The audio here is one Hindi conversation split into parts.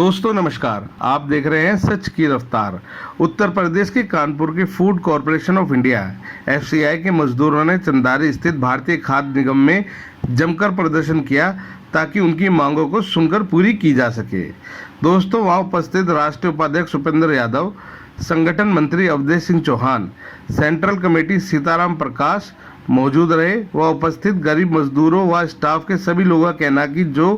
दोस्तों नमस्कार, आप देख रहे हैं सच की रफ्तार। उत्तर प्रदेश के कानपुर के food corporation of India FCI के मजदूरों ने चंदारी स्थित भारतीय खाद्य निगम में जमकर प्रदर्शन किया ताकि उनकी मांगों को सुनकर पूरी की जा सके। दोस्तों, वहां उपस्थित राष्ट्रीय उपाध्यक्ष उपेंद्र यादव, संगठन मंत्री अवधेश सिंह चौहान, सेंट्रल कमेटी सीताराम प्रकाश मौजूद रहे। वह उपस्थित गरीब मजदूरों व स्टाफ के सभी लोगों का कहना कि जो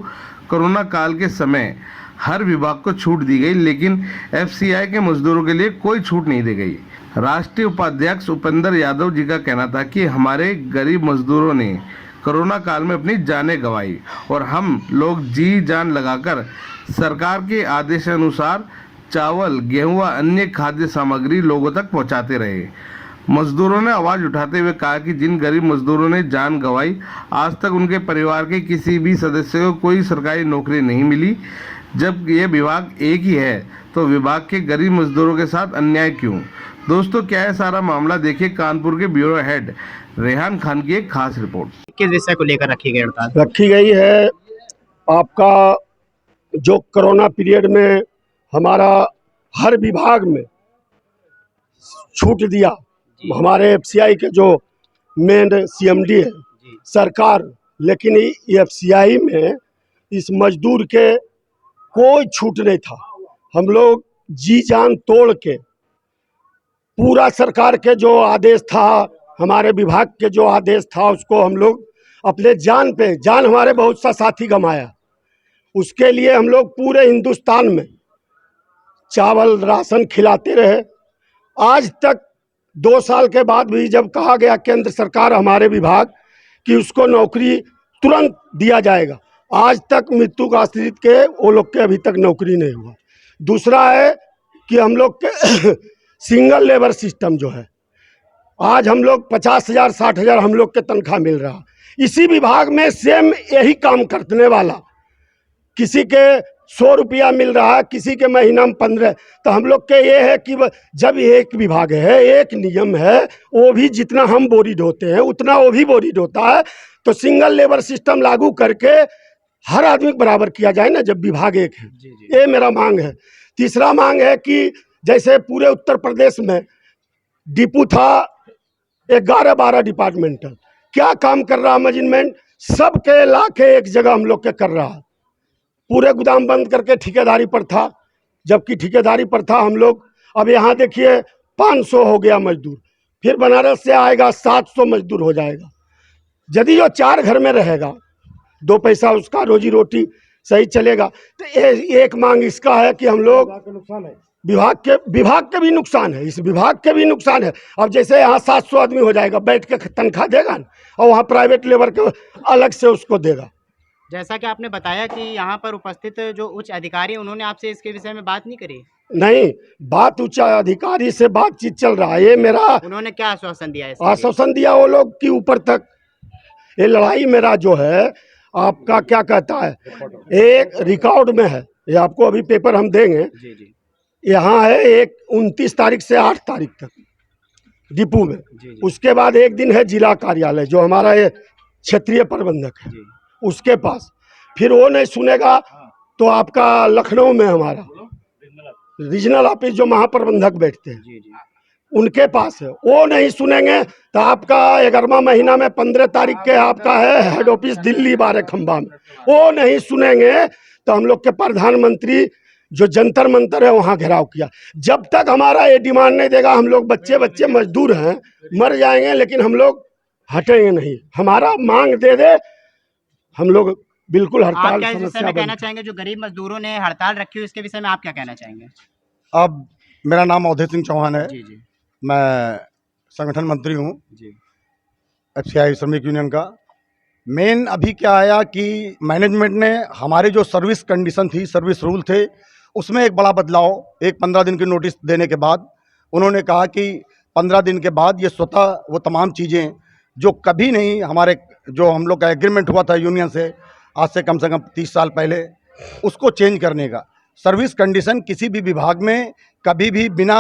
कोरोना काल के समय हर विभाग को छूट दी गई, लेकिन एफसीआई के मजदूरों के लिए कोई छूट नहीं दी गई। राष्ट्रीय उपाध्यक्ष उपेंद्र यादव जी का कहना था कि हमारे गरीब मजदूरों ने कोरोना काल में अपनी जानें गंवाई और हम लोग जी जान लगाकर सरकार के आदेशानुसार चावल, गेहूं व अन्य खाद्य सामग्री लोगों तक पहुंचाते रहे। मजदूरों ने आवाज उठाते हुए कहा कि जिन गरीब मजदूरों ने जान गंवाई, आज तक उनके परिवार के किसी भी सदस्य को कोई सरकारी नौकरी नहीं मिली। जब ये विभाग एक ही है तो विभाग के गरीब मजदूरों के साथ अन्याय क्यों? दोस्तों, क्या है सारा मामला, देखिए कानपुर के ब्यूरो हेड रेहान खान की एक खास रिपोर्ट। किस विषय को लेकर रखी गई हड़ताल? रखी गई है आपका जो कोरोना पीरियड में हमारा हर विभाग में छूट दिया, हमारे एफसीआई के जो मेन सीएमडी है सरकार, लेकिन एफसीआई में इस मजदूर के कोई छूट नहीं था। हम लोग जी जान तोड़ के पूरा सरकार के जो आदेश था, हमारे विभाग के जो आदेश था, उसको हम लोग अपने जान पे जान, हमारे बहुत सा साथी गंवाया। उसके लिए हम लोग पूरे हिंदुस्तान में चावल राशन खिलाते रहे। आज तक 2 साल के बाद भी जब कहा गया केंद्र सरकार हमारे विभाग कि उसको नौकरी तुरंत दिया जाएगा, आज तक मृत्यु का आश्रित के वो लोग के अभी तक नौकरी नहीं हुआ। दूसरा है कि हम लोग के सिंगल लेबर सिस्टम जो है, आज हम लोग 50,000 60,000 हम लोग के तनख्वाह मिल रहा। इसी विभाग में सेम यही काम करने वाला किसी के 100 रुपया मिल रहा है, किसी के महीना में 15। तो हम लोग के ये है कि जब एक विभाग है, एक नियम है, वो भी जितना हम बोरी ढोते हैं उतना वो भी बोरी ढोता है, तो सिंगल लेबर सिस्टम लागू करके हर आदमी को बराबर किया जाए ना, जब विभाग एक है। ये मेरा मांग है। तीसरा मांग है कि जैसे पूरे उत्तर प्रदेश में डिपू था 11-12 डिपार्टमेंटल, क्या काम कर रहा मैनेजमेंट, सबके ला के एक जगह हम लोग के कर रहा। पूरे गोदाम बंद करके ठेकेदारी पर था, जबकि ठेकेदारी पर था हम लोग। अब यहाँ देखिए 500 हो गया मजदूर, फिर बनारस से आएगा 700 मजदूर हो जाएगा। यदि जो 4 घर में रहेगा, 2 पैसा उसका रोजी रोटी सही चलेगा। तो एक मांग इसका है कि हम लोग विभाग के भी नुकसान है, इस विभाग के भी नुकसान है। अब जैसे यहाँ 700 आदमी हो जाएगा, बैठ के तनख्वाह देगा न, और वहाँ प्राइवेट लेबर के अलग से उसको देगा। जैसा कि आपने बताया कि यहाँ पर उपस्थित जो उच्च अधिकारी हैं, उन्होंने आपसे इसके विषय में बात नहीं करी? नहीं, बात उच्च अधिकारी से बातचीत चल रहा है। ये मेरा उन्होंने क्या आश्वासन दिया है? आश्वासन दिया वो लोग कि ऊपर तक ये लड़ाई मेरा जो है, आपका क्या कहता है, एक रिकॉर्ड में है, ये आपको अभी पेपर हम देंगे। जी जी। यहाँ है 29 तारीख से 8 तारीख तक डिपू में। जी। उसके बाद एक दिन है जिला कार्यालय, जो हमारा ये क्षेत्रीय प्रबंधक है, उसके पास। फिर वो नहीं सुनेगा तो आपका लखनऊ में हमारा रीजनल ऑफिस जो महाप्रबंधक बैठते हैं, जी जी, उनके पास है। वो नहीं सुनेंगे तो आपका 11वां महीना में 15 तारीख के आपका है हेड ऑफिस दिल्ली 12 खंबा में, वो नहीं सुनेंगे तो हम लोग के प्रधानमंत्री जो जंतर मंतर है वहाँ घेराव किया। जब तक हमारा ये डिमांड नहीं देगा, हम लोग बच्चे मजदूर हैं, मर जाएंगे, लेकिन हम लोग हटेंगे नहीं। हमारा मांग दे दे, हम लोग बिल्कुल हड़ताल। आप क्या इस विषय में कहना चाहेंगे? जो गरीब मजदूरों ने हड़ताल रखी हुई, इसके विषय में आप क्या कहना चाहेंगे? अब मेरा नाम अवधेश सिंह चौहान है। जी जी। मैं संगठन मंत्री हूँ जी। एफसीआई श्रमिक यूनियन का। मेन अभी क्या आया कि मैनेजमेंट ने हमारे जो सर्विस कंडीशन थी, सर्विस रूल थे, उसमें एक बड़ा बदलाव। एक 15 दिन की नोटिस देने के बाद उन्होंने कहा कि 15 दिन के बाद ये स्वतः वो तमाम चीज़ें जो कभी नहीं, हमारे जो हम लोग का एग्रीमेंट हुआ था यूनियन से आज से कम 30 साल पहले, उसको चेंज करने का। सर्विस कंडीशन किसी भी विभाग में कभी भी बिना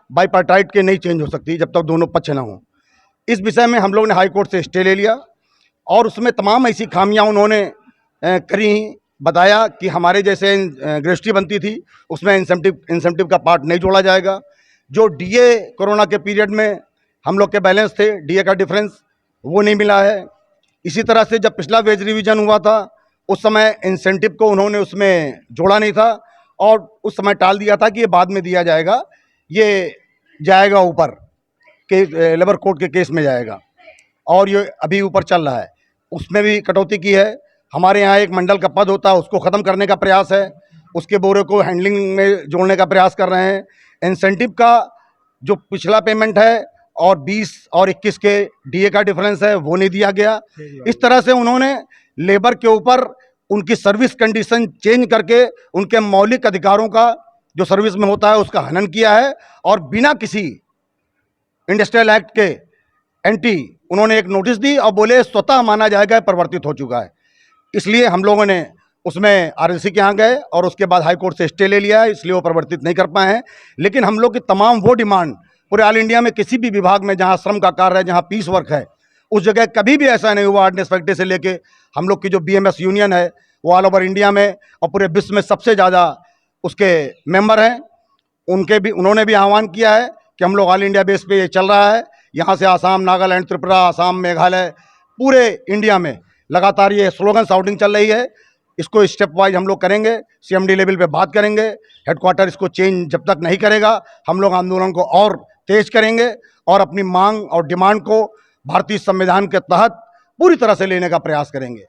बाइपार्टाइट के नहीं चेंज हो सकती जब तक दोनों पक्ष ना हो। इस विषय में हम लोग ने हाई कोर्ट से स्टे ले लिया और उसमें तमाम ऐसी खामियां उन्होंने करी बताया कि हमारे जैसे ग्रेजुएटी बनती थी उसमें इंसेंटिव का पार्ट नहीं जोड़ा जाएगा। जो डीए कोरोना के पीरियड में हम लोग के बैलेंस थे, डीए का डिफरेंस वो नहीं मिला है। इसी तरह से जब पिछला वेज रिवीजन हुआ था उस समय इंसेंटिव को उन्होंने उसमें जोड़ा नहीं था और उस समय टाल दिया था कि ये बाद में दिया जाएगा, ये जाएगा ऊपर के लेबर कोर्ट के केस में जाएगा और ये अभी ऊपर चल रहा है। उसमें भी कटौती की है। हमारे यहाँ एक मंडल का पद होता है उसको ख़त्म करने का प्रयास है, उसके बोरे को हैंडलिंग में जोड़ने का प्रयास कर रहे हैं। इंसेंटिव का जो पिछला पेमेंट है और 20 और 21 के डीए का डिफरेंस है वो नहीं दिया गया। इस तरह से उन्होंने लेबर के ऊपर उनकी सर्विस कंडीशन चेंज करके उनके मौलिक अधिकारों का जो सर्विस में होता है उसका हनन किया है और बिना किसी इंडस्ट्रियल एक्ट के एंटी उन्होंने एक नोटिस दी और बोले स्वतः माना जाएगा परिवर्तित हो चुका है। इसलिए हम लोगों ने उसमें आरएलसी के यहाँ गए और उसके बाद हाई कोर्ट से स्टे ले लिया है, इसलिए वो परिवर्तित नहीं कर पाए हैं। लेकिन हम लोग की तमाम वो डिमांड पूरे ऑल इंडिया में किसी भी विभाग में जहाँ श्रम का कार्य है, जहाँ पीस वर्क है, उस जगह कभी भी ऐसा नहीं हुआ। ऑर्डिनेंस फैक्ट्री से लेके हम लोग की जो बीएमएस यूनियन है वो ऑल ओवर इंडिया में और पूरे विश्व में सबसे ज़्यादा उसके मेंबर हैं। उन्होंने भी आह्वान किया है कि हम लोग ऑल इंडिया बेस पे ये चल रहा है। यहाँ से आसाम, नागालैंड, त्रिपुरा, आसाम, मेघालय, पूरे इंडिया में लगातार ये स्लोगन शाउटिंग चल रही है। इसको स्टेप वाइज हम लोग करेंगे, सीएमडी लेवल पे बात करेंगे। हेडक्वार्टर इसको चेंज जब तक नहीं करेगा हम लोग आंदोलन को और तेज करेंगे और अपनी मांग और डिमांड को भारतीय संविधान के तहत पूरी तरह से लेने का प्रयास करेंगे।